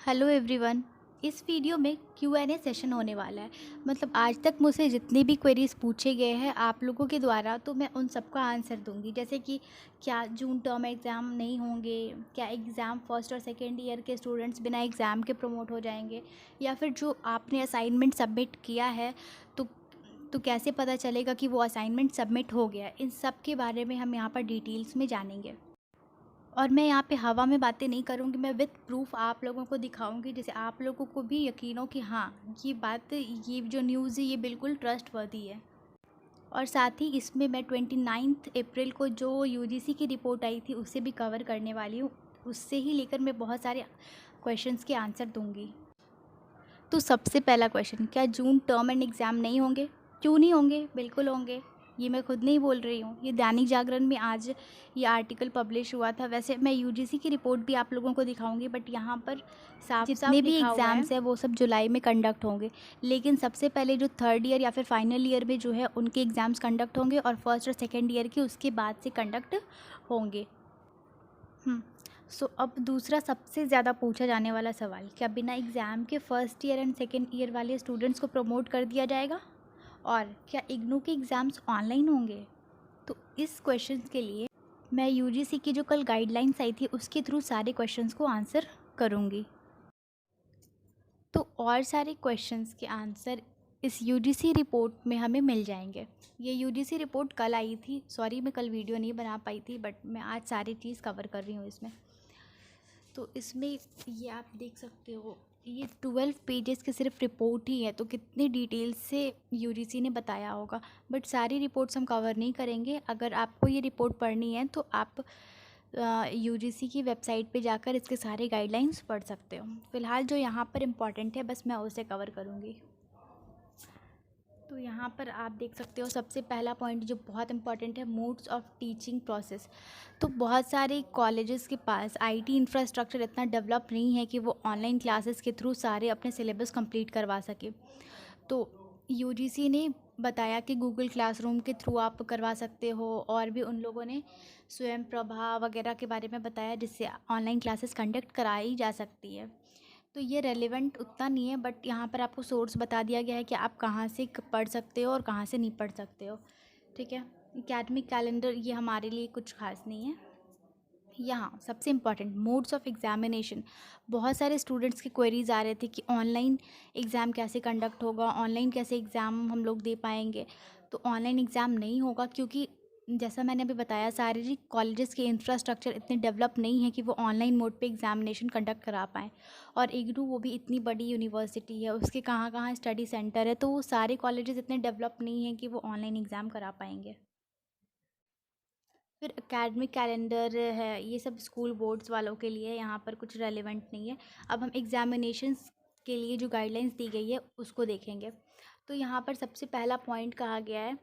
Hello everyone. इस video में Q&A session होने वाला है। मतलब आज तक मुझसे जितने भी क्वेरीज पूछे गए हैं आप लोगों के द्वारा, तो मैं उन सबका आंसर दूंगी। जैसे कि क्या जून टर्म एग्ज़ाम नहीं होंगे, क्या एग्ज़ाम फर्स्ट और सेकेंड ईयर के स्टूडेंट्स बिना एग्ज़ाम के प्रमोट हो जाएंगे, या फिर जो आपने असाइनमेंट सबमिट किया है तो कैसे पता चलेगा कि वो असाइनमेंट सबमिट हो गया। इन सब के बारे में हम यहाँ पर डिटेल्स में जानेंगे। और मैं यहाँ पे हवा में बातें नहीं करूँगी, मैं विद प्रूफ आप लोगों को दिखाऊँगी, जिससे आप लोगों को भी यकीन हो कि हाँ, ये जो न्यूज़ है ये बिल्कुल ट्रस्टवर्दी है। और साथ ही इसमें मैं 29 अप्रैल को जो यूजीसी की रिपोर्ट आई थी उसे भी कवर करने वाली हूँ। उससे ही लेकर मैं बहुत सारे क्वेश्चंस के आंसर दूँगी। तो सबसे पहला क्वेश्चन, क्या जून टर्म एंड एग्ज़ाम नहीं होंगे? क्यों नहीं होंगे? बिल्कुल होंगे। ये मैं खुद नहीं बोल रही हूँ, ये दैनिक जागरण में आज ये आर्टिकल पब्लिश हुआ था। वैसे मैं यूजीसी की रिपोर्ट भी आप लोगों को दिखाऊंगी, बट यहाँ पर साफ जितने भी एग्ज़ाम्स हैं वो सब जुलाई में कंडक्ट होंगे। लेकिन सबसे पहले जो थर्ड ईयर या फिर फाइनल ईयर में जो है उनके एग्ज़ाम्स कंडक्ट होंगे, और फर्स्ट और सेकेंड ईयर के उसके बाद से कंडक्ट होंगे। अब दूसरा सबसे ज़्यादा पूछा जाने वाला सवाल, क्या बिना एग्ज़ाम के first year and second year वाले स्टूडेंट्स को प्रमोट कर दिया जाएगा? और क्या इग्नू के एग्ज़ाम्स ऑनलाइन होंगे? तो इस क्वेश्चन के लिए मैं यूजीसी की जो कल गाइडलाइंस आई थी उसके थ्रू सारे क्वेश्चंस को आंसर करूँगी। तो और सारे क्वेश्चंस के आंसर इस यूजीसी रिपोर्ट में हमें मिल जाएंगे। ये यूजीसी रिपोर्ट कल आई थी, सॉरी मैं कल वीडियो नहीं बना पाई थी, बट मैं आज सारी चीज़ कवर कर रही हूँ इसमें। तो इसमें ये आप देख सकते हो, ये 12 पेजेस की सिर्फ रिपोर्ट ही है, तो कितने डिटेल से यूजीसी ने बताया होगा। बट सारी रिपोर्ट्स हम कवर नहीं करेंगे। अगर आपको ये रिपोर्ट पढ़नी है तो आप यूजीसी की वेबसाइट पे जाकर इसके सारे गाइडलाइंस पढ़ सकते हो। फ़िलहाल जो यहाँ पर इम्पॉर्टेंट है बस मैं उसे कवर करूँगी। तो यहाँ पर आप देख सकते हो, सबसे पहला पॉइंट जो बहुत इंपॉर्टेंट है, मोड्स ऑफ टीचिंग प्रोसेस। तो बहुत सारे कॉलेजेस के पास आईटी इंफ्रास्ट्रक्चर इतना डेवलप नहीं है कि वो ऑनलाइन क्लासेस के थ्रू सारे अपने सिलेबस कंप्लीट करवा सके। तो यूजीसी ने बताया कि गूगल क्लासरूम के थ्रू आप करवा सकते हो, और भी उन लोगों ने स्वयं प्रभा वगैरह के बारे में बताया जिससे ऑनलाइन क्लासेस कंडक्ट कराई जा सकती है। तो ये रेलेवेंट उतना नहीं है, बट यहाँ पर आपको सोर्स बता दिया गया है कि आप कहाँ से पढ़ सकते हो और कहाँ से नहीं पढ़ सकते हो। ठीक है, एकेडमिक कैलेंडर ये हमारे लिए कुछ खास नहीं है। यहाँ सबसे इम्पॉर्टेंट, मोड्स ऑफ एग्जामिनेशन। बहुत सारे स्टूडेंट्स की क्वेरीज आ रहे थे कि ऑनलाइन एग्ज़ाम कैसे कंडक्ट होगा, ऑनलाइन कैसे एग्ज़ाम हम लोग दे पाएंगे। तो ऑनलाइन एग्ज़ाम नहीं होगा, क्योंकि जैसा मैंने अभी बताया, सारे कॉलेजेस के इंफ्रास्ट्रक्चर इतने डेवलप नहीं है कि वो ऑनलाइन मोड पे एग्ज़ामिनेशन कंडक्ट करा पाएँ। और इग्नू वो भी इतनी बड़ी यूनिवर्सिटी है, उसके कहाँ कहाँ स्टडी सेंटर है, तो वो सारे कॉलेजेस इतने डेवलप नहीं हैं कि वो ऑनलाइन एग्ज़ाम करा पाएंगे। फिर एकेडमिक कैलेंडर है, ये सब स्कूल बोर्ड्स वालों के लिए, यहाँ पर कुछ रेलेवेंट नहीं है। अब हम एग्जामिनेशंस के लिए जो गाइडलाइंस दी गई है उसको देखेंगे। तो यहाँ पर सबसे पहला पॉइंट कहा गया है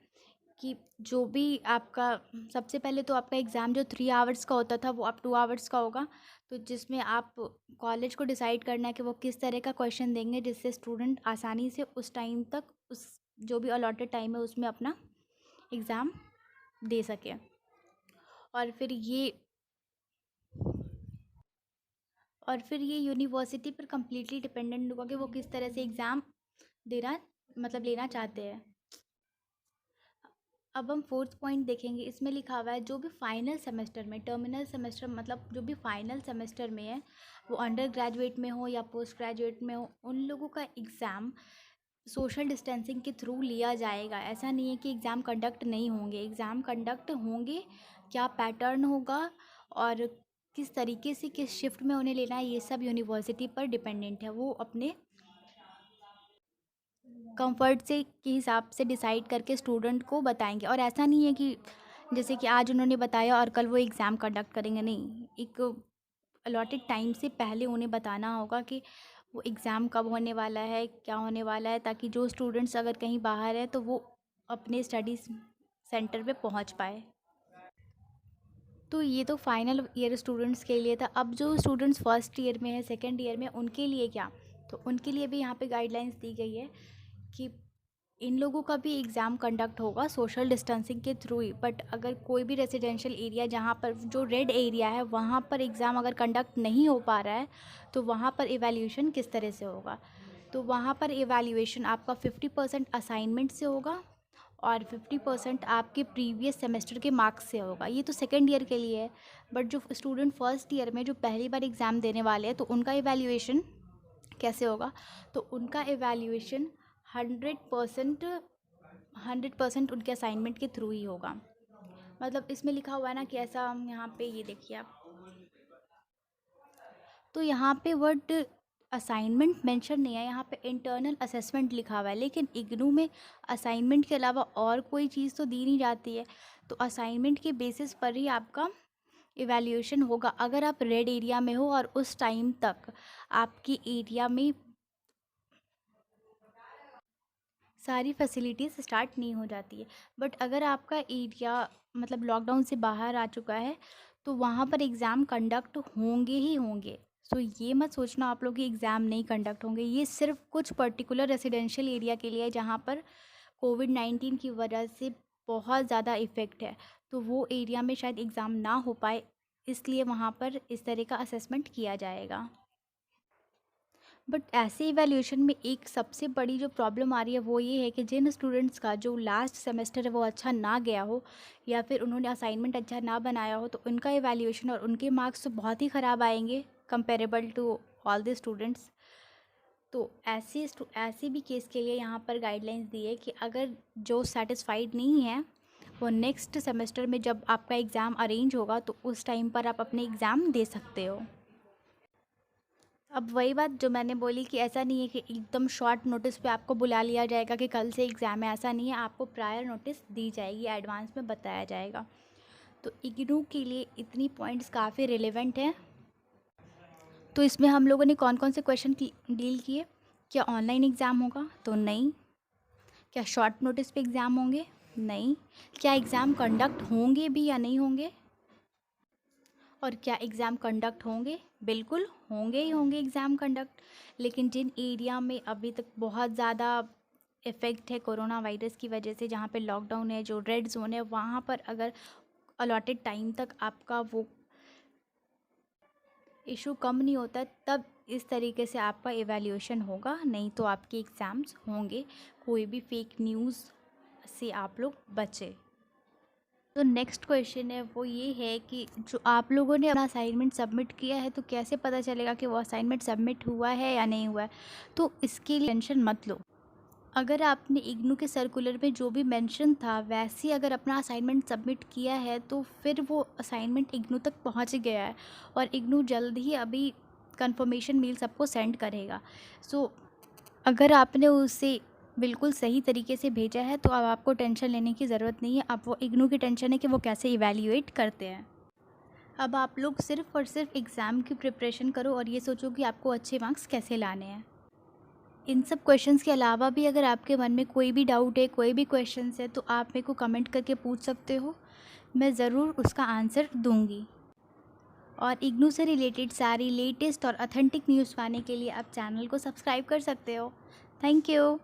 कि जो भी आपका, सबसे पहले तो आपका एग्ज़ाम जो 3 आवर्स का होता था वो अब 2 आवर्स का होगा। तो जिसमें आप कॉलेज को डिसाइड करना है कि वो किस तरह का क्वेश्चन देंगे, जिससे स्टूडेंट आसानी से उस टाइम तक, उस जो भी अलॉटेड टाइम है उसमें अपना एग्ज़ाम दे सके। और फिर ये यूनिवर्सिटी पर कम्प्लीटली डिपेंडेंट होगा कि वो किस तरह से एग्ज़ाम देना, मतलब लेना चाहते हैं। अब हम फोर्थ पॉइंट देखेंगे। इसमें लिखा हुआ है जो भी फाइनल सेमेस्टर में, टर्मिनल सेमेस्टर मतलब जो भी फाइनल सेमेस्टर में है, वो अंडर ग्रेजुएट में हो या पोस्ट ग्रेजुएट में हो, उन लोगों का एग्ज़ाम सोशल डिस्टेंसिंग के थ्रू लिया जाएगा। ऐसा नहीं है कि एग्ज़ाम कंडक्ट नहीं होंगे, एग्ज़ाम कंडक्ट होंगे। क्या पैटर्न होगा और किस तरीके से किस शिफ्ट में उन्हें लेना है, ये सब यूनिवर्सिटी पर डिपेंडेंट है। वो अपने कंफर्ट से के हिसाब से डिसाइड करके स्टूडेंट को बताएंगे। और ऐसा नहीं है कि जैसे कि आज उन्होंने बताया और कल वो एग्ज़ाम कंडक्ट करेंगे, नहीं। एक अलॉटेड टाइम से पहले उन्हें बताना होगा कि वो एग्ज़ाम कब होने वाला है, क्या होने वाला है, ताकि जो स्टूडेंट्स अगर कहीं बाहर है तो वो अपने स्टडी सेंटर पे पहुंच पाए। तो ये तो फाइनल ईयर स्टूडेंट्स के लिए था। अब जो स्टूडेंट्स फर्स्ट ईयर में है, सेकेंड ईयर में, उनके लिए क्या? तो उनके लिए भी यहाँ पे गाइडलाइंस दी गई है कि इन लोगों का भी एग्ज़ाम कंडक्ट होगा सोशल डिस्टेंसिंग के थ्रू ही। बट अगर कोई भी रेजिडेंशियल एरिया जहाँ पर जो रेड एरिया है वहाँ पर एग्ज़ाम अगर कंडक्ट नहीं हो पा रहा है तो वहाँ पर इवैल्यूएशन किस तरह से होगा? तो वहाँ पर इवैल्यूएशन आपका 50% असाइनमेंट से होगा और 50% आपके प्रीवियस सेमेस्टर के मार्क्स से होगा। ये तो सेकेंड ईयर के लिए है, बट जो स्टूडेंट फर्स्ट ईयर में जो पहली बार एग्ज़ाम देने वाले हैं तो उनका इवैल्यूएशन कैसे होगा? तो उनका इवैल्यूएशन 100% उनके असाइनमेंट के थ्रू ही होगा। मतलब इसमें लिखा हुआ है ना कि ऐसा, यहाँ पे ये देखिए आप, तो यहाँ पे वर्ड असाइनमेंट मेंशन नहीं है, यहाँ पे इंटरनल असेसमेंट लिखा हुआ है। लेकिन इग्नू में असाइनमेंट के अलावा और कोई चीज़ तो दी नहीं जाती है, तो असाइनमेंट के बेसिस पर ही आपका इवैल्यूएशन होगा। अगर आप रेड एरिया में हो और उस टाइम तक आपकी एरिया में सारी फैसिलिटीज़ स्टार्ट नहीं हो जाती है, बट अगर आपका एरिया मतलब लॉकडाउन से बाहर आ चुका है तो वहाँ पर एग्ज़ाम कंडक्ट होंगे ही होंगे। सो ये मत सोचना आप लोग कि एग्ज़ाम नहीं कंडक्ट होंगे। ये सिर्फ कुछ पर्टिकुलर रेजिडेंशियल एरिया के लिए है जहाँ पर कोविड-19 की वजह से बहुत ज़्यादा इफ़ेक्ट है, तो वो एरिया में शायद एग्ज़ाम ना हो पाए, इसलिए वहाँ पर इस तरह का असेसमेंट किया जाएगा। बट ऐसे इवैल्यूएशन में एक सबसे बड़ी जो प्रॉब्लम आ रही है वो ये है कि जिन स्टूडेंट्स का जो लास्ट सेमेस्टर है वो अच्छा ना गया हो या फिर उन्होंने असाइनमेंट अच्छा ना बनाया हो, तो उनका इवैल्यूएशन और उनके मार्क्स तो बहुत ही ख़राब आएंगे comparable to all the students. तो ऐसे भी केस के लिए यहाँ पर गाइडलाइंस दी है कि अगर जो सेटिस्फाइड नहीं है वो नेक्स्ट सेमेस्टर में जब आपका एग्ज़ाम अरेंज होगा तो उस टाइम पर आप अपने एग्ज़ाम दे सकते हो। अब वही बात जो मैंने बोली कि ऐसा नहीं है कि एकदम शॉर्ट नोटिस पे आपको बुला लिया जाएगा कि कल से एग्ज़ाम है, ऐसा नहीं है। आपको प्रायर नोटिस दी जाएगी, एडवांस में बताया जाएगा। तो इग्नू के लिए इतनी पॉइंट्स काफ़ी रिलेवेंट हैं। तो इसमें हम लोगों ने कौन कौन से क्वेश्चन डील किए? क्या ऑनलाइन एग्ज़ाम होगा? तो नहीं। क्या शॉर्ट नोटिस पे एग्ज़ाम होंगे? नहीं। क्या एग्ज़ाम कंडक्ट होंगे भी या नहीं होंगे? और क्या एग्ज़ाम कंडक्ट होंगे? बिल्कुल होंगे ही होंगे एग्ज़ाम कंडक्ट। लेकिन जिन एरिया में अभी तक बहुत ज़्यादा इफ़ेक्ट है कोरोना वायरस की वजह से, जहाँ पे लॉकडाउन है, जो रेड ज़ोन है, वहाँ पर अगर अलॉटेड टाइम तक आपका वो इशू कम नहीं होता है, तब इस तरीके से आपका इवैल्यूएशन होगा, नहीं तो आपके एग्ज़ाम्स होंगे। कोई भी फेक न्यूज़ से आप लोग बचें। तो नेक्स्ट क्वेश्चन है वो ये है कि जो आप लोगों ने अपना असाइनमेंट सबमिट किया है तो कैसे पता चलेगा कि वो असाइनमेंट सबमिट हुआ है या नहीं हुआ है? तो इसके लिए टेंशन मत लो। अगर आपने इग्नू के सर्कुलर में जो भी मेंशन था वैसे अगर अपना असाइनमेंट सबमिट किया है तो फिर वो असाइनमेंट इग्नू तक पहुंच गया है और इग्नू जल्द ही अभी कंफर्मेशन मेल सबको सेंड करेगा। सो अगर आपने उसे बिल्कुल सही तरीके से भेजा है तो अब आपको टेंशन लेने की ज़रूरत नहीं है। अब वो इग्नू की टेंशन है कि वो कैसे इवैल्यूएट करते हैं। अब आप लोग सिर्फ़ और सिर्फ एग्ज़ाम की प्रिपरेशन करो और ये सोचो कि आपको अच्छे मार्क्स कैसे लाने हैं। इन सब क्वेश्चंस के अलावा भी अगर आपके मन में कोई भी डाउट है, कोई भी क्वेश्चंस है, तो आप मेरे को कमेंट करके पूछ सकते हो। मैं ज़रूर उसका आंसर दूँगी। और इग्नू से रिलेटेड सारी लेटेस्ट और ऑथेंटिक न्यूज़ पाने के लिए आप चैनल को सब्सक्राइब कर सकते हो। Thank you.